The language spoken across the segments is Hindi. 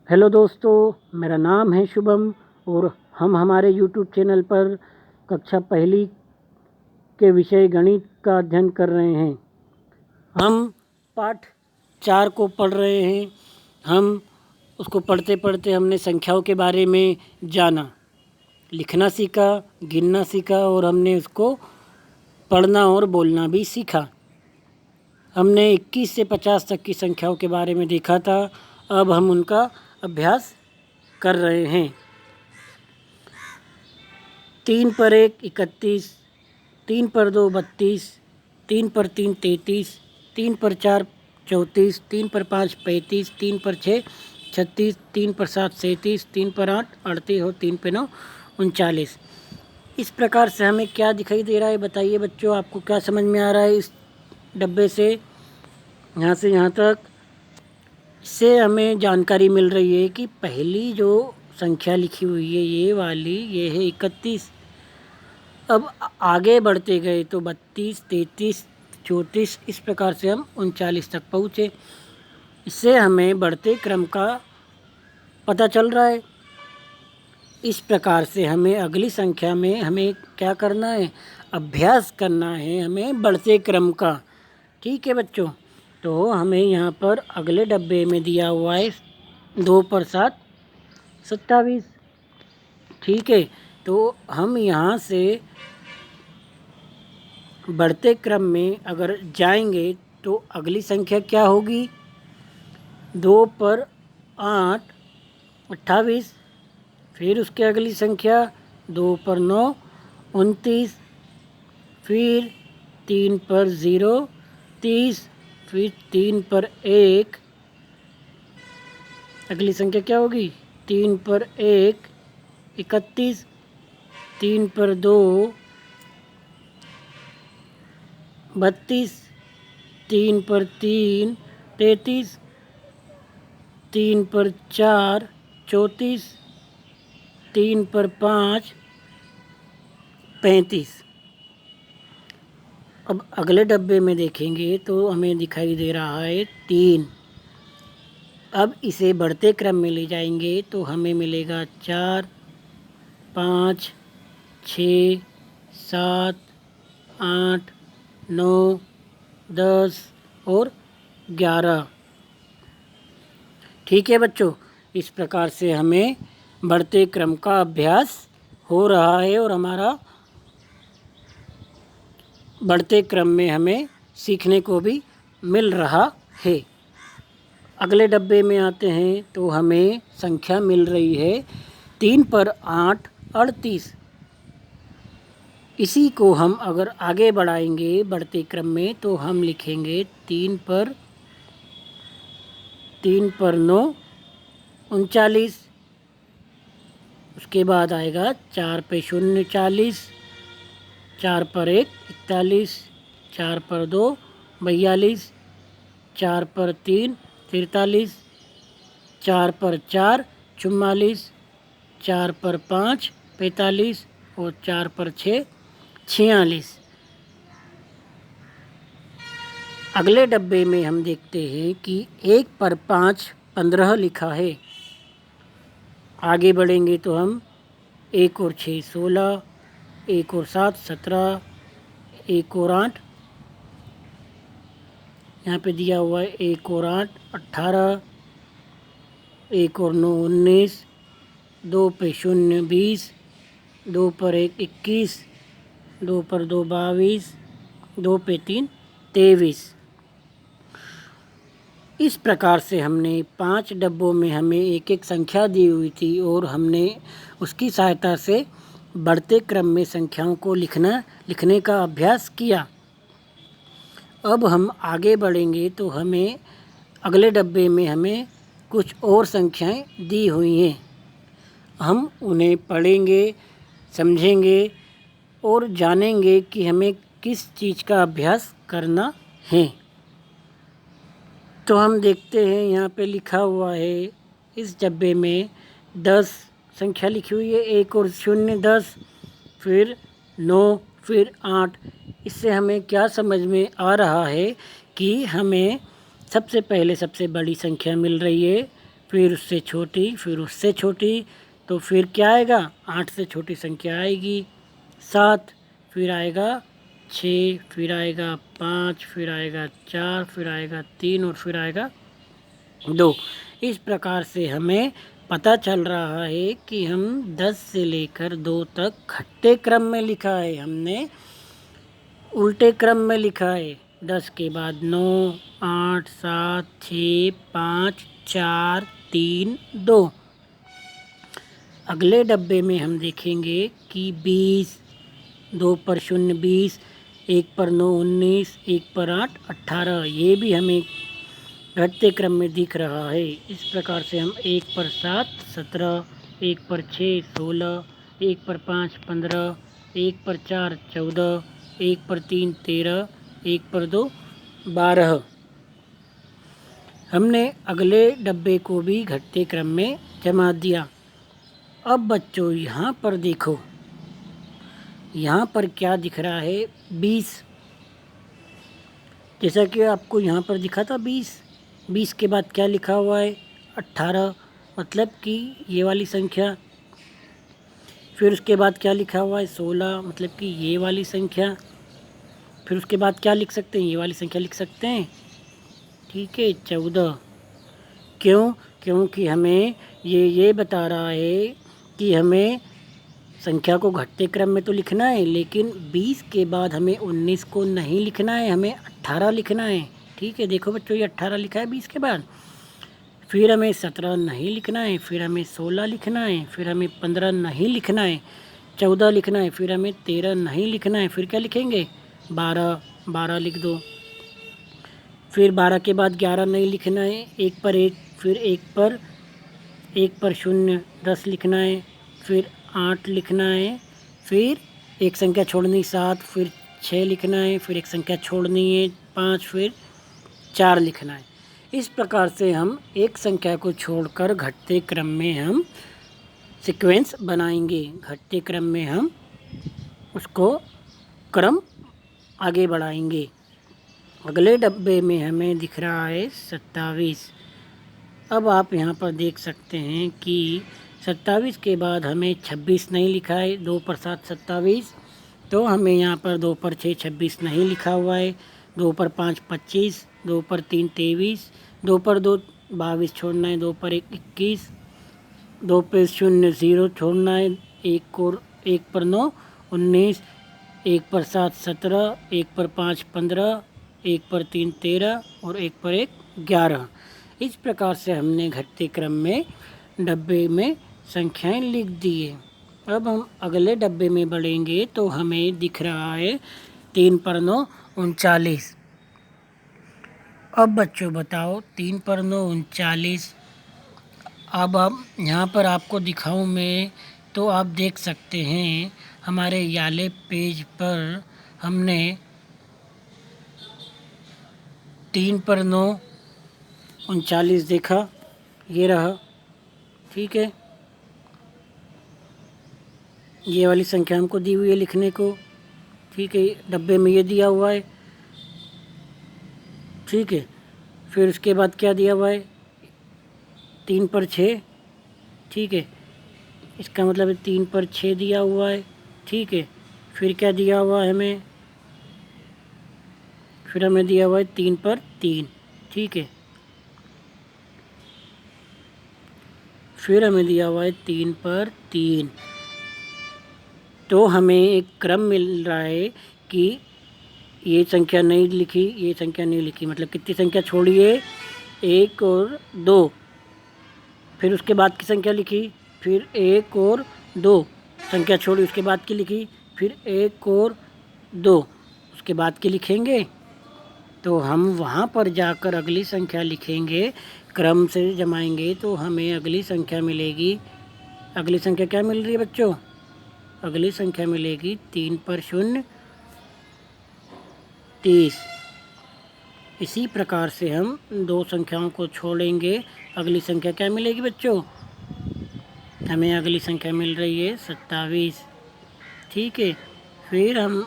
हेलो दोस्तों, मेरा नाम है शुभम और हम हमारे यूट्यूब चैनल पर कक्षा पहली के विषय गणित का अध्ययन कर रहे हैं। हम पाठ 4 को पढ़ रहे हैं। हम उसको पढ़ते पढ़ते हमने संख्याओं के बारे में जाना, लिखना सीखा, गिनना सीखा और हमने उसको पढ़ना और बोलना भी सीखा। हमने 21 से 50 तक की संख्याओं के बारे में देखा था। अब हम उनका अभ्यास कर रहे हैं। 3 पर 1 31, 3 पर 2 32, 3 पर 3 33, 3 पर 4 34, 3 पर 5 35, 3 पर 6 36, 3 पर 7 37, 3 पर 8 38 और 3 पर 9 39। इस प्रकार से हमें क्या दिखाई दे रहा है बताइए बच्चों, आपको क्या समझ में आ रहा है इस डब्बे से यहाँ से यहाँ तक? इससे हमें जानकारी मिल रही है कि पहली जो संख्या लिखी हुई है ये वाली, ये है 31। अब आगे बढ़ते गए तो 32 33 34 इस प्रकार से हम 39 तक पहुँचे। इससे हमें बढ़ते क्रम का पता चल रहा है। इस प्रकार से हमें अगली संख्या में हमें क्या करना है, अभ्यास करना है हमें बढ़ते क्रम का। ठीक है बच्चों, तो हमें यहाँ पर अगले डब्बे में दिया हुआ है 2 पर 7 27। ठीक है, तो हम यहाँ से बढ़ते क्रम में अगर जाएंगे तो अगली संख्या क्या होगी? 2 पर 8 28, फिर उसके अगली संख्या 2 पर 9 29, फिर 3 पर 0 30, फिर 3 पर 1 अगली संख्या क्या होगी? 3 पर 1 31, 3 पर 2 32, 3 पर 3 33, 3 पर 4 34, 3 पर 5 35। अब अगले डब्बे में देखेंगे तो हमें दिखाई दे रहा है 3। अब इसे बढ़ते क्रम में ले जाएंगे तो हमें मिलेगा 4 5 6 7 8 9 10 और 11। ठीक है बच्चों, इस प्रकार से हमें बढ़ते क्रम का अभ्यास हो रहा है और हमारा बढ़ते क्रम में हमें सीखने को भी मिल रहा है। अगले डब्बे में आते हैं तो हमें संख्या मिल रही है 3 पर 8 38। इसी को हम अगर आगे बढ़ाएंगे बढ़ते क्रम में तो हम लिखेंगे 3 पर 9 39। उसके बाद आएगा 4 पे 0 40, 4 पर 1 41, 4 पर 2 42, 4 पर 3 43, 4 पर 4 44, 4 पर 5 45 और 4 पर 6 46। अगले डब्बे में हम देखते हैं कि 1 पर 5 15 लिखा है। आगे बढ़ेंगे तो हम 1 और 6 16, 1 और 7 17, 1 और 8 यहाँ पे दिया हुआ है 1 और 8 18, 1 और 9 19, 2 पे 0 20, 2 पर 1 21, 2 पर 2 22, 2 पे 3 23। इस प्रकार से हमने 5 डब्बों में हमें एक एक संख्या दी हुई थी और हमने उसकी सहायता से बढ़ते क्रम में संख्याओं को लिखने का अभ्यास किया। अब हम आगे बढ़ेंगे तो हमें अगले डब्बे में हमें कुछ और संख्याएं दी हुई हैं। हम उन्हें पढ़ेंगे, समझेंगे और जानेंगे कि हमें किस चीज़ का अभ्यास करना है। तो हम देखते हैं यहाँ पे लिखा हुआ है इस डब्बे में 10 संख्या लिखी हुई है, 1 और 0 10, फिर 9, फिर 8। इससे हमें क्या समझ में आ रहा है कि हमें सबसे पहले सबसे बड़ी संख्या मिल रही है, फिर उससे छोटी, फिर उससे छोटी, तो फिर क्या आएगा? 8 से छोटी संख्या आएगी 7, फिर आएगा 6, फिर आएगा 5, फिर आएगा 4, फिर आएगा 3 और फिर आएगा 2। इस प्रकार से हमें पता चल रहा है कि हम 10 से लेकर 2 तक घटते क्रम में लिखा है, हमने उल्टे क्रम में लिखा है। 10 के बाद 9, 8, 7, 6, 5, 4, 3, 2। अगले डब्बे में हम देखेंगे कि 20, 2 पर 0 20, 1 पर 9 19, 1 पर 8 18। ये भी हमें घटते क्रम में दिख रहा है। इस प्रकार से हम 1 पर 7 17, 1 पर 6 16, 1 पर 5 15, 1 पर 4 14, 1 पर 3 13, 1 पर 2 12। हमने अगले डब्बे को भी घटते क्रम में जमा दिया। अब बच्चों यहाँ पर देखो, यहाँ पर क्या दिख रहा है? 20। जैसा कि आपको यहाँ पर दिखा था 20। 20 के बाद क्या लिखा हुआ है? 18, मतलब कि ये वाली संख्या। फिर उसके बाद क्या लिखा हुआ है? 16, मतलब कि ये वाली संख्या। फिर उसके बाद क्या लिख सकते हैं? ये वाली संख्या लिख सकते हैं। ठीक है, 14। क्यों? क्योंकि हमें ये बता रहा है कि हमें संख्या को घटते क्रम में तो लिखना है, लेकिन 20 के बाद हमें 19 को नहीं लिखना है, हमें 18 लिखना है। ठीक है, देखो बच्चों, ये 18 लिखा है 20 के बाद। फिर हमें 17 नहीं लिखना है, फिर हमें 16 लिखना है, फिर हमें 15 नहीं लिखना है, 14 लिखना है, फिर हमें 13 नहीं लिखना है। फिर क्या लिखेंगे? 12 लिख दो। फिर 12 के बाद 11 नहीं लिखना है, 1 पर 1, फिर 1 पर 0 10 लिखना है, फिर 8 लिखना है, फिर एक संख्या छोड़नी 7, फिर 6 लिखना है, फिर एक संख्या छोड़नी है 5, फिर 4 लिखना है। इस प्रकार से हम एक संख्या को छोड़कर घटते क्रम में हम सीक्वेंस बनाएंगे। घटते क्रम में हम उसको क्रम आगे बढ़ाएंगे। अगले डब्बे में हमें दिख रहा है 27। अब आप यहाँ पर देख सकते हैं कि 27 के बाद हमें 26 नहीं लिखा है। 2 पर 7 27, तो हमें यहाँ पर 2 पर 6 26 नहीं लिखा हुआ है। 2 पर 5 25, 2 पर 3 23, 2 पर 2 22 छोड़ना है, 2 पर 1 21, 2 पर 0 0 छोड़ना है, 1 पर 9 19, 1 पर 7 17, 1 पर 5 15, 1 पर 3 13 और 1 पर 1 11। इस प्रकार से हमने घटते क्रम में डब्बे में संख्याएं लिख दी है। अब हम अगले डब्बे में बढ़ेंगे तो हमें दिख रहा है 3 पर 9 39। अब बच्चों बताओ, 3 पर 9 39। अब यहाँ पर आपको दिखाऊं मैं, तो आप देख सकते हैं हमारे याले पेज पर हमने 3 पर 9 39 देखा, ये रहा। ठीक है, ये वाली संख्या हमको दी हुई है लिखने को। ठीक है, डब्बे में ये दिया हुआ है। ठीक है, फिर उसके बाद क्या दिया हुआ है? 3 पर 6। ठीक है, इसका मतलब है 3 पर 6 दिया हुआ है। ठीक है, फिर क्या दिया हुआ है हमें? फिर हमें दिया हुआ है 3 पर 3। ठीक है, फिर हमें दिया हुआ है 3 पर 3। तो हमें एक क्रम मिल रहा है कि ये संख्या नहीं लिखी, ये संख्या नहीं लिखी, मतलब कितनी संख्या छोड़ी है? 1 और 2। फिर उसके बाद की संख्या लिखी, फिर 1 और 2 संख्या छोड़ी, उसके बाद की लिखी, फिर 1 और 2 उसके बाद की लिखेंगे। तो हम वहाँ पर जाकर अगली संख्या लिखेंगे, क्रम से जमाएंगे तो हमें अगली संख्या मिलेगी। अगली संख्या क्या मिल रही है बच्चों? अगली संख्या मिलेगी 3 पर 0 30। इसी प्रकार से हम 2 संख्याओं को छोड़ेंगे, अगली संख्या क्या मिलेगी बच्चों? हमें अगली संख्या मिल रही है 27। ठीक है, फिर हम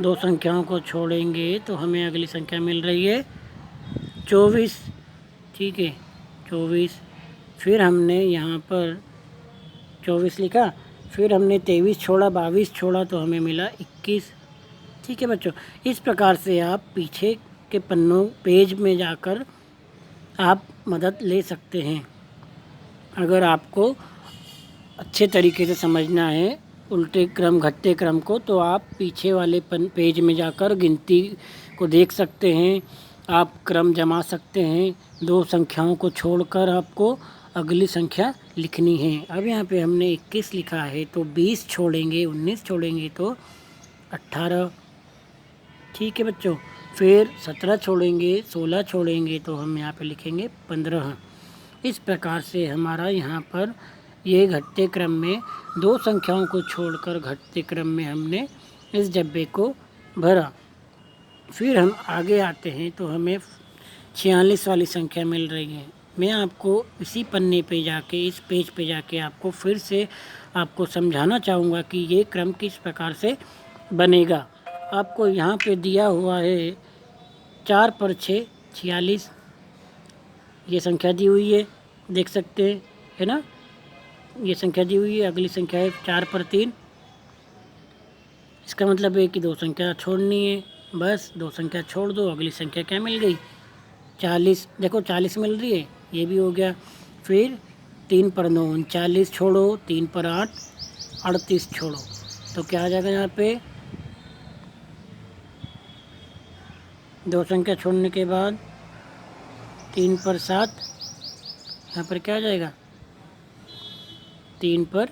2 संख्याओं को छोड़ेंगे तो हमें अगली संख्या मिल रही है 24। ठीक है, 24, फिर हमने यहाँ पर 24 लिखा, फिर हमने 23 छोड़ा, 22 छोड़ा तो हमें मिला 21। ठीक है बच्चों, इस प्रकार से आप पीछे के पन्नों पेज में जाकर आप मदद ले सकते हैं। अगर आपको अच्छे तरीके से समझना है उल्टे क्रम घटते क्रम को, तो आप पीछे वाले पेज में जाकर गिनती को देख सकते हैं, आप क्रम जमा सकते हैं। 2 संख्याओं को छोड़कर आपको अगली संख्या लिखनी है। अब यहाँ पे हमने 21 लिखा है तो 20 छोड़ेंगे, 19 छोड़ेंगे तो 18। ठीक है बच्चों, फिर 17 छोड़ेंगे, 16 छोड़ेंगे तो हम यहाँ पे लिखेंगे 15। इस प्रकार से हमारा यहाँ पर ये घटते क्रम में 2 संख्याओं को छोड़कर घटते क्रम में हमने इस डब्बे को भरा। फिर हम आगे आते हैं तो हमें 46 वाली संख्या मिल रही है। मैं आपको इसी पन्ने पे जाके, इस पेज पे जाके आपको फिर से आपको समझाना चाहूँगा कि ये क्रम किस प्रकार से बनेगा। आपको यहाँ पे दिया हुआ है 4 पर 6 46, ये संख्या दी हुई है, देख सकते हैं, है ना, ये संख्या दी हुई है। अगली संख्या है 4 पर 3, इसका मतलब है कि 2 संख्या छोड़नी है, बस 2 संख्या छोड़ दो, अगली संख्या क्या मिल गई 40। देखो 40 मिल रही है, ये भी हो गया। फिर 3 पर 9 39 छोड़ो, 3 पर 8 38 छोड़ो, तो क्या आ जाएगा यहाँ पे 2 संख्या छोड़ने के बाद 3 पर 7, यहाँ पर क्या आ जाएगा 3 पर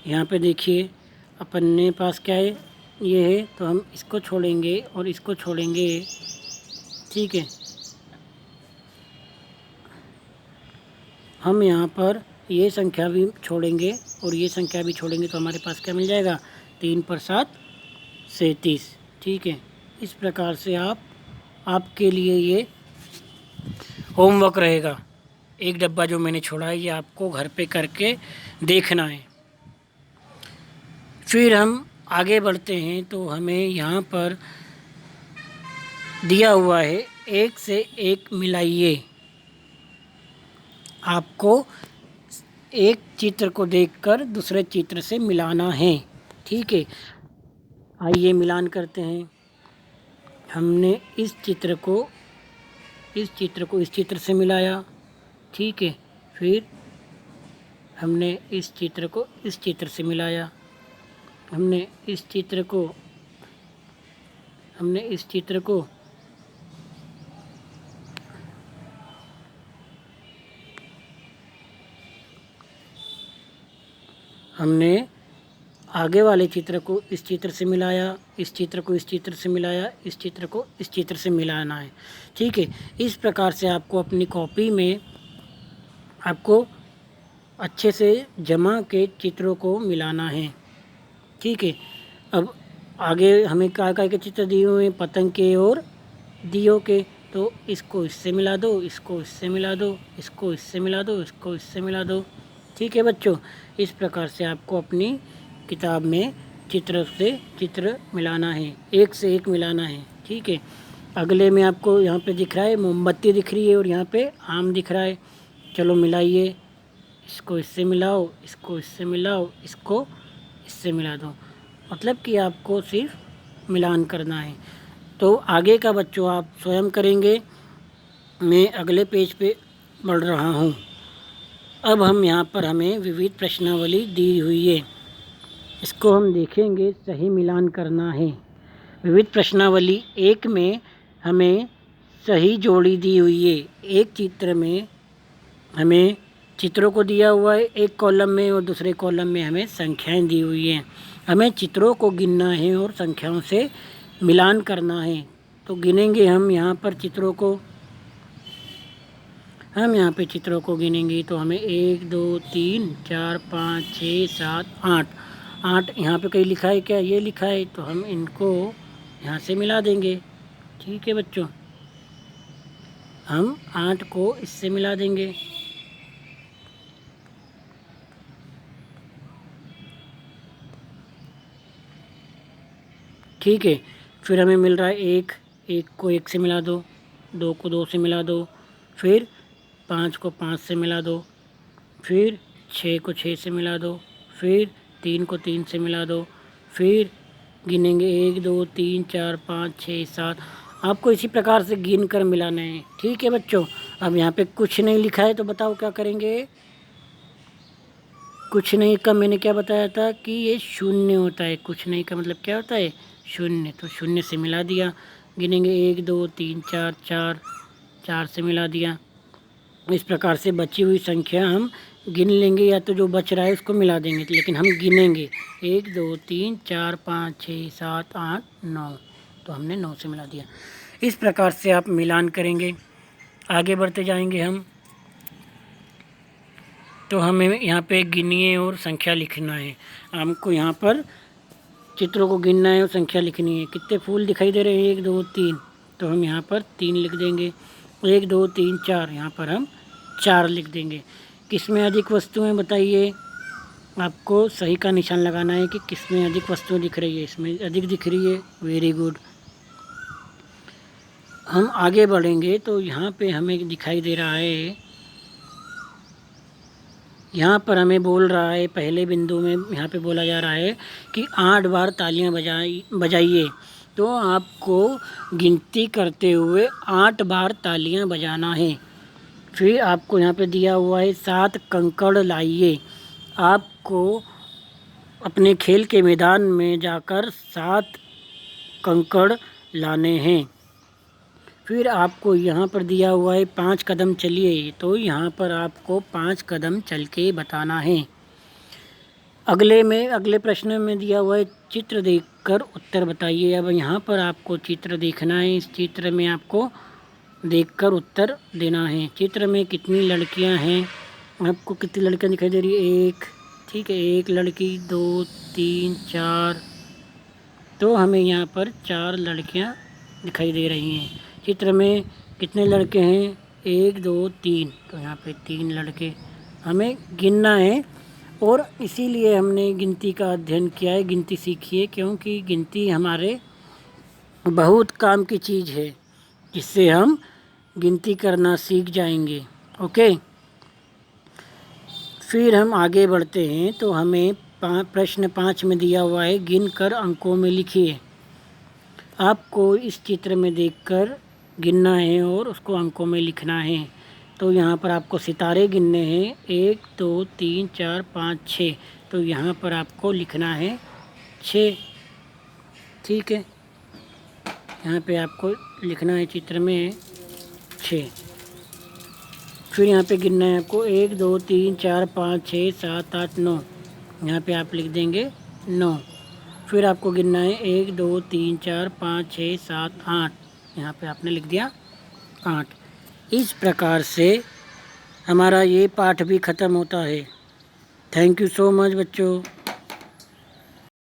यहाँ पे देखिए अपने पास क्या है, ये है, तो हम इसको छोड़ेंगे और इसको छोड़ेंगे। ठीक है, हम यहाँ पर ये संख्या भी छोड़ेंगे और ये संख्या भी छोड़ेंगे तो हमारे पास क्या मिल जाएगा 3 पर 7 37। ठीक है, इस प्रकार से आपके लिए ये होमवर्क रहेगा। एक डब्बा जो मैंने छोड़ा है ये आपको घर पे करके देखना है। फिर हम आगे बढ़ते हैं तो हमें यहाँ पर दिया हुआ है 1 से 1 मिलाइए। आपको एक चित्र को देखकर दूसरे चित्र से मिलाना है। ठीक है, आइए मिलान करते हैं। हमने इस चित्र को इस चित्र से मिलाया। ठीक है, फिर हमने इस चित्र को इस चित्र से मिलाया, हमने इस चित्र को हमने इस चित्र को हमने आगे वाले चित्र को इस चित्र से मिलाया, इस चित्र को इस चित्र से मिलाया, इस चित्र को इस चित्र से मिलाना है। ठीक है, इस प्रकार से आपको अपनी कॉपी में आपको अच्छे से जमा के चित्रों को मिलाना है। ठीक है, अब आगे हमें काय काय के चित्र दिए हुए हैं, पतंग के और दियों के, तो इसको इससे मिला दो, इसको इससे मिला दो, इसको इससे मिला दो, इसको इससे मिला दो। ठीक है बच्चों, इस प्रकार से आपको अपनी किताब में चित्र से चित्र मिलाना है, एक से एक मिलाना है। ठीक है, अगले में आपको यहाँ पे दिख रहा है मोमबत्ती दिख रही है और यहाँ पे आम दिख रहा है। चलो मिलाइए, इसको इससे मिलाओ, इसको इससे मिलाओ, इसको इससे मिला दो, मतलब कि आपको सिर्फ मिलान करना है। तो आगे का बच्चों आप स्वयं करेंगे। मैं अगले पेज पे बढ़ रहा हूँ। अब हम यहाँ पर हमें विविध प्रश्नावली दी हुई है, इसको हम देखेंगे, सही मिलान करना है। विविध प्रश्नावली 1 में हमें सही जोड़ी दी हुई है। एक चित्र में हमें चित्रों को दिया हुआ है एक कॉलम में और दूसरे कॉलम में हमें संख्याएं दी हुई हैं। हमें चित्रों को गिनना है और संख्याओं से मिलान करना है। तो गिनेंगे हम यहाँ पर चित्रों को, हम यहाँ पे चित्रों को गिनेंगे तो हमें 1 2 3 4 5 6 7 8 यहाँ पे कहीं लिखा है क्या, ये लिखा है, तो हम इनको यहाँ से मिला देंगे। ठीक है बच्चों, हम 8 को इससे मिला देंगे। ठीक है। फिर हमें मिल रहा है 1, 1 को 1 से मिला दो, 2 को 2 से मिला दो, फिर 5 को 5 से मिला दो, फिर 6 को 6 से मिला दो, फिर 3 को 3 से मिला दो, फिर गिनेंगे 1 2 3 4 5 6 7। आपको इसी प्रकार से गिन कर मिलाना है। ठीक है बच्चों। अब यहाँ पे कुछ नहीं लिखा है तो बताओ क्या करेंगे। कुछ नहीं का मैंने क्या बताया था कि ये शून्य होता है। कुछ नहीं का मतलब क्या होता है, शून्य। तो शून्य से मिला दिया। गिनेंगे 1 2 3 4 4, 4 से मिला दिया। इस प्रकार से बची हुई संख्या हम गिन लेंगे, या तो जो बच रहा है उसको मिला देंगे, लेकिन हम गिनेंगे 1 2 3 4 5 6 7 8 9। तो हमने 9 से मिला दिया। इस प्रकार से आप मिलान करेंगे। आगे बढ़ते जाएंगे हम। तो हमें यहाँ पे गिनिए और संख्या लिखना है। हमको यहाँ पर चित्रों को गिनना है और संख्या लिखनी है। कितने फूल दिखाई दे रहे हैं, 1 2 3। तो हम यहाँ पर 3 लिख देंगे। 1 2 3 4, यहाँ पर हम 4 लिख देंगे। किसमें अधिक वस्तुएं बताइए। आपको सही का निशान लगाना है कि किसमें अधिक वस्तुएं दिख रही है। इसमें अधिक दिख रही है, वेरी गुड। हम आगे बढ़ेंगे तो यहाँ पे हमें दिखाई दे रहा है, यहाँ पर हमें बोल रहा है, पहले बिंदु में यहाँ पे बोला जा रहा है कि 8 बार तालियां बजाइए। तो आपको गिनती करते हुए 8 बार तालियां बजाना है। फिर आपको यहाँ पे दिया हुआ है 7 कंकड़ लाइए। आपको अपने खेल के मैदान में जाकर 7 कंकड़ लाने हैं। फिर आपको यहाँ पर दिया हुआ है 5 कदम चलिए। तो यहाँ पर आपको 5 कदम चल के बताना है। अगले प्रश्न में दिया हुआ है चित्र देखकर उत्तर बताइए। अब यहाँ पर आपको चित्र देखना है। इस चित्र में आपको देखकर उत्तर देना है। चित्र में कितनी लड़कियाँ हैं, आपको कितनी लड़कियाँ दिखाई दे रही है, 1। ठीक है, 1 लड़की, 2 3 4। तो हमें यहाँ पर 4 लड़कियाँ दिखाई दे रही हैं। चित्र में कितने लड़के हैं, 1 2 3। तो यहाँ पे 3 लड़के हमें गिनना है। और इसीलिए हमने गिनती का अध्ययन किया है, गिनती सीखी है, क्योंकि गिनती हमारे बहुत काम की चीज़ है, जिससे हम गिनती करना सीख जाएंगे। ओके। फिर हम आगे बढ़ते हैं। तो हमें प्रश्न 5 में दिया हुआ है, गिन कर अंकों में लिखिए। आपको इस चित्र में देखकर गिनना है और उसको अंकों में लिखना है। तो यहाँ पर आपको सितारे गिनने हैं, 1 2 3 4 5 6। तो यहाँ पर आपको लिखना है 6। ठीक है, यहाँ पे आपको लिखना है चित्र में 6। फिर यहाँ पे गिनना है आपको 1 2 3 4 5 6 7 8 9। यहाँ पे आप लिख देंगे 9। फिर आपको गिनना है 1 2 3 4 5 6 7 8। यहाँ पे आपने लिख दिया 8। इस प्रकार से हमारा ये पाठ भी ख़त्म होता है। थैंक यू सो मच बच्चों।